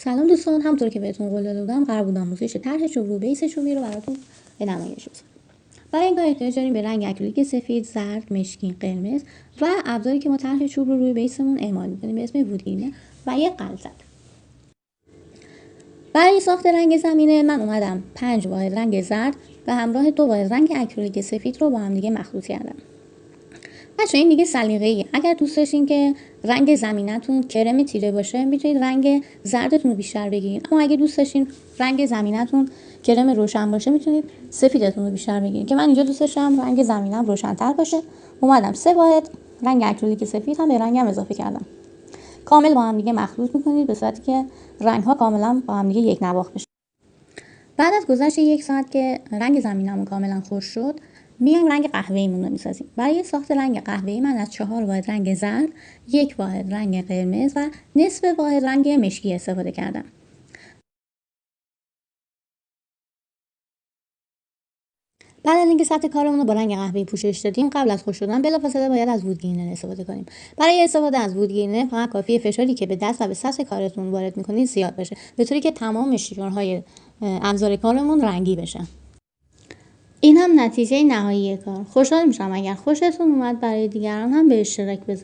سلام دوستان، همونطور که بهتون قول داده بودم قرار بود آموزش طرح چوب رو بیس چوبی رو براتون به نمایش بذارم. برای این کار احتیاج داریم به رنگ اکریلیک سفید، زرد، مشکی، قرمز و ابزاری که ما طرح چوب رو روی بیسمون اعمال می‌کنیم به اسم وودگیرینه و یک قلزک. برای ساخت رنگ زمینه من اومدم 5 واحد رنگ زرد و همراه 2 واحد رنگ اکریلیک سفید رو با هم دیگه مخلوط کردم. بچه این دیگه سلیقه‌ایه. اگر دوست داشتین که رنگ زمینتون کرم تیره باشه میتونید رنگ زردتون رو بیشتر بگیرید، اما اگه دوست داشتین رنگ زمینتون کرم روشن باشه میتونید سفیدتون رو بیشتر بگیرید که من اینجا دوست داشتم رنگ زمینم روشن‌تر باشه. اومدم 3 واحد رنگ اکریلیک سفید هم به رنگم اضافه کردم. کامل با هم دیگه مخلوط میکنید به صورتی که رنگ ها کاملا با هم دیگه یک نواخت بشه. بعد از گذشت 1 ساعت که رنگ زمینمون کاملا خشک شد، میایم رنگ قهوه‌ایمون رو میسازیم. برای ساخت رنگ قهوه‌ای من از 4 واحد رنگ زرد، 1 واحد رنگ قرمز و نصف واحد رنگ مشکی استفاده کردم. بعد از اینکه سطح کارمون رو با رنگ قهوه‌ای پوشش دادیم، قبل از خشک شدن بلافاصله باید از وودگیرینر استفاده کنیم. برای استفاده از وودگیرینر فقط کافیه فشاری که به دست و به سطح کارتون وارد می‌کنید زیاد باشه، به طوری که تمام شیارهای ابزار کارمون رنگی بشه. این هم نتیجه نهایی کار. خوشحال میشم اگر خوشتون اومد برای دیگران هم به اشتراک بذارید.